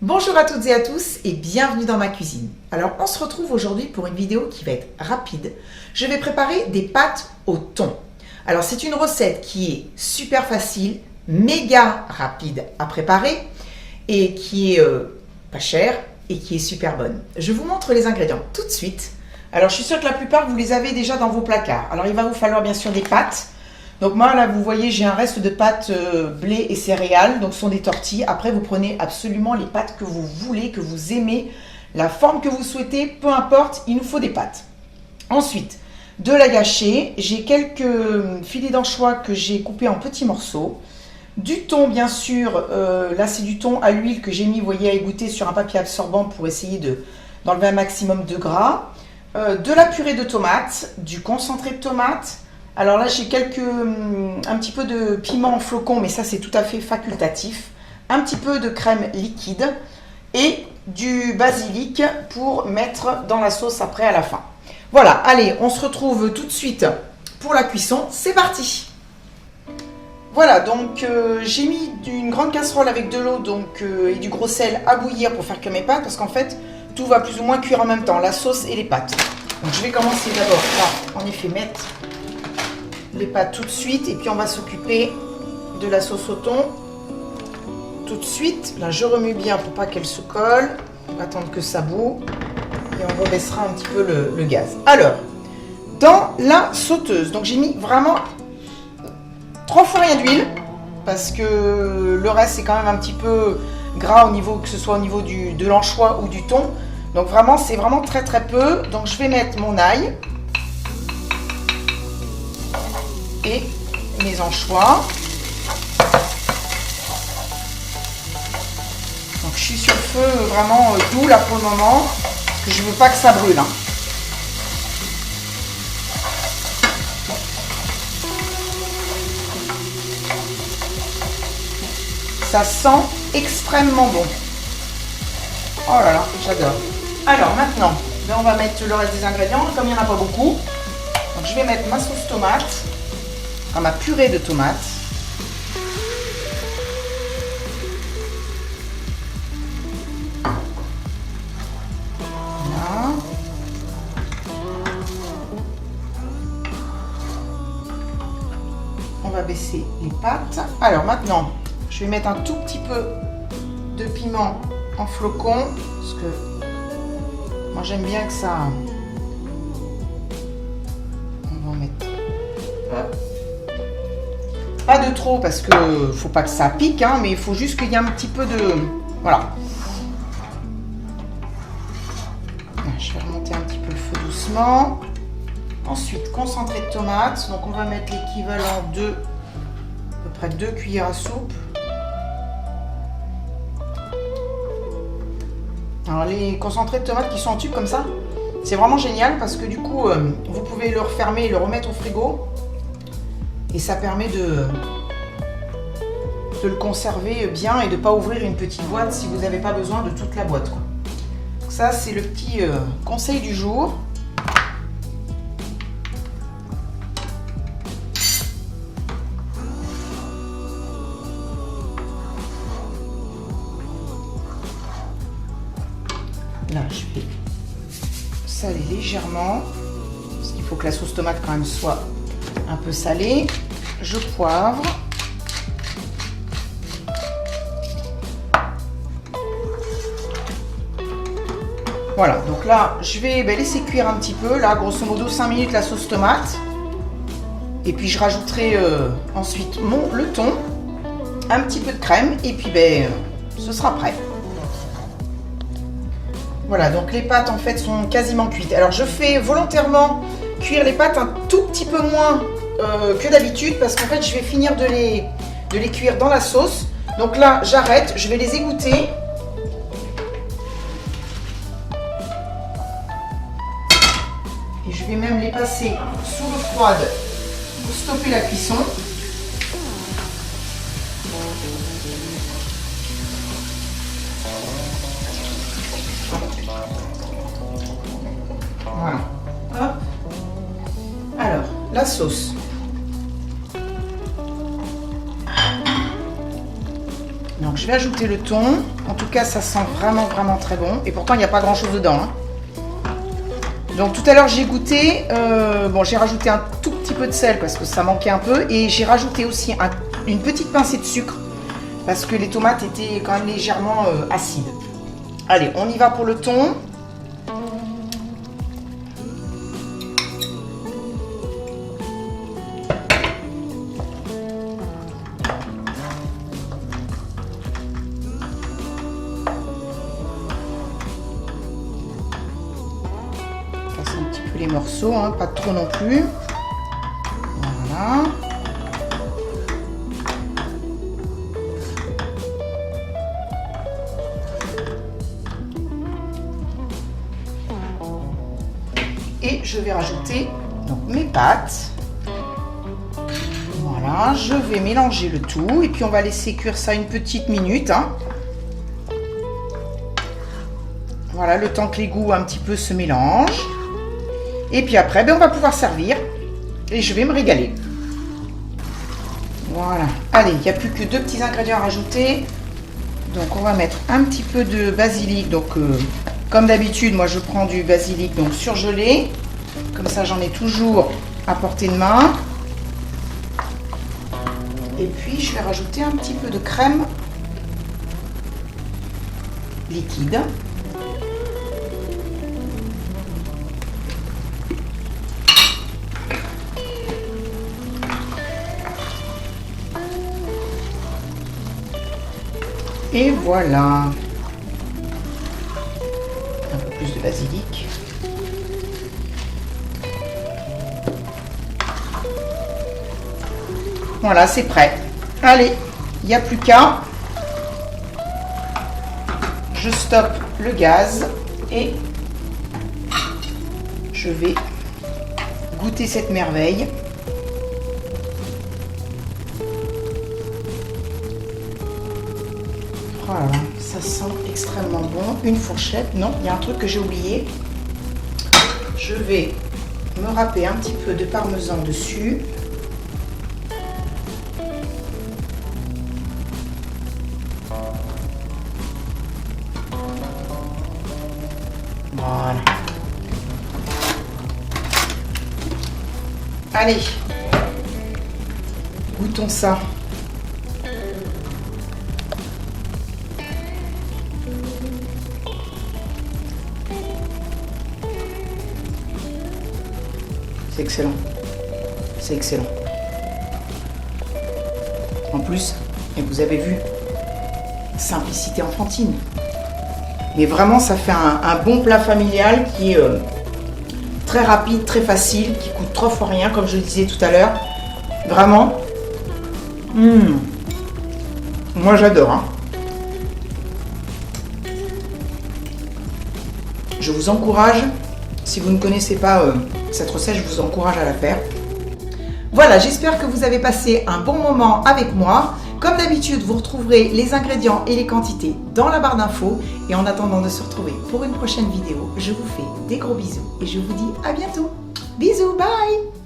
Bonjour à toutes et à tous et bienvenue dans ma cuisine. Alors on se retrouve aujourd'hui pour une vidéo qui va être rapide. Je vais préparer des pâtes au thon. Alors c'est une recette qui est super facile, méga rapide à préparer et qui est pas chère et qui est super bonne. Je vous montre les ingrédients tout de suite. Alors je suis sûre que la plupart vous les avez déjà dans vos placards. Alors il va vous falloir bien sûr des pâtes. Donc moi là vous voyez j'ai un reste de pâtes blé et céréales, donc ce sont des tortilles. Après vous prenez absolument les pâtes que vous voulez, que vous aimez, la forme que vous souhaitez, peu importe, il nous faut des pâtes. Ensuite, de la gâchée, j'ai quelques filets d'anchois que j'ai coupés en petits morceaux. Du thon bien sûr, là c'est du thon à l'huile que j'ai mis, vous voyez, à égoutter sur un papier absorbant pour essayer d'enlever un maximum de gras. De la purée de tomates, du concentré de tomates. Alors là, j'ai un petit peu de piment en flocons, mais ça, c'est tout à fait facultatif. Un petit peu de crème liquide et du basilic pour mettre dans la sauce après à la fin. Voilà, allez, on se retrouve tout de suite pour la cuisson. C'est parti! Voilà, donc j'ai mis une grande casserole avec de l'eau et du gros sel à bouillir pour faire cuire mes pâtes parce qu'en fait, tout va plus ou moins cuire en même temps, la sauce et les pâtes. Donc je vais commencer d'abord par, en effet, mettre les pâtes tout de suite et puis on va s'occuper de la sauce au thon tout de suite. Là je remue bien pour pas qu'elle se colle, on va attendre que ça bout et on rebaissera un petit peu le gaz. Alors dans la sauteuse, donc j'ai mis vraiment 3 fois rien d'huile parce que le reste c'est quand même un petit peu gras au niveau, que ce soit au niveau de l'anchois ou du thon, donc vraiment c'est vraiment très peu. Donc je vais mettre mon ail et mes anchois. Donc je suis sur le feu vraiment doux là pour le moment, parce que je ne veux pas que ça brûle. Ça sent extrêmement bon. Oh là là, j'adore. Alors maintenant, on va mettre le reste des ingrédients, comme il n'y en a pas beaucoup. Donc je vais mettre ma sauce tomate, ma purée de tomates. Voilà. On va baisser les pâtes. Alors maintenant, je vais mettre un tout petit peu de piment en flocons, parce que moi j'aime bien que ça... On va en mettre... Pas de trop parce que faut pas que ça pique, hein, mais il faut juste qu'il y ait un petit peu de... Voilà. Je vais remonter un petit peu le feu doucement. Ensuite, concentré de tomates. Donc on va mettre l'équivalent de à peu près 2 cuillères à soupe. Alors les concentrés de tomates qui sont en tube comme ça, c'est vraiment génial parce que du coup, vous pouvez le refermer et le remettre au frigo. Et ça permet de le conserver bien et de ne pas ouvrir une petite boîte si vous n'avez pas besoin de toute la boîte, quoi. Donc ça, c'est le petit conseil du jour. Là, je vais saler légèrement parce qu'il faut que la sauce tomate quand même soit un peu salée. Je poivre. Voilà, donc là, je vais laisser cuire un petit peu. Là, grosso modo, 5 minutes la sauce tomate. Et puis, je rajouterai ensuite le thon, un petit peu de crème. Et puis, ce sera prêt. Voilà, donc les pâtes, en fait, sont quasiment cuites. Alors, je fais volontairement cuire les pâtes un tout petit peu moins que d'habitude parce qu'en fait je vais finir de les cuire dans la sauce. Donc là j'arrête, je vais les égoutter. Et je vais même les passer sous l'eau froide pour stopper la cuisson. Voilà. Hop. Alors, la sauce. Donc Donc je vais ajouter le thon. En tout cas, ça sent vraiment très bon. Et pourtant, il n'y a pas grand chose dedans, hein. Donc tout à l'heure, j'ai goûté. Bon, j'ai rajouté un tout petit peu de sel parce que ça manquait un peu. Et j'ai rajouté aussi une petite pincée de sucre parce que les tomates étaient quand même légèrement acides. Allez, on y va pour le thon. Un petit peu les morceaux, hein, pas trop non plus. Voilà. Et je vais rajouter donc mes pâtes. Voilà, je vais mélanger le tout et puis on va laisser cuire ça une petite minute, hein. Voilà, le temps que les goûts un petit peu se mélangent. Et puis après, on va pouvoir servir et je vais me régaler. Voilà. Allez, il n'y a plus que 2 petits ingrédients à rajouter. Donc, on va mettre un petit peu de basilic. Donc, comme d'habitude, moi, je prends du basilic donc surgelé. Comme ça, j'en ai toujours à portée de main. Et puis, je vais rajouter un petit peu de crème liquide. Et voilà, un peu plus de basilic. Voilà, c'est prêt. Allez, il n'y a plus qu'à. Je stoppe le gaz et je vais goûter cette merveille. Voilà, ça sent extrêmement bon. Une fourchette, non, il y a un truc que j'ai oublié. Je vais me râper un petit peu de parmesan dessus. Voilà. Allez, goûtons ça. C'est excellent. C'est excellent. En plus, et vous avez vu, simplicité enfantine. Mais vraiment, ça fait un bon plat familial qui est très rapide, très facile, qui coûte 3 fois rien, comme je le disais tout à l'heure. Vraiment. Moi, j'adore, hein. Je vous encourage, si vous ne connaissez pas cette recette, je vous encourage à la faire. Voilà, j'espère que vous avez passé un bon moment avec moi. Comme d'habitude, vous retrouverez les ingrédients et les quantités dans la barre d'infos. Et en attendant de se retrouver pour une prochaine vidéo, je vous fais des gros bisous et je vous dis à bientôt. Bisous, bye!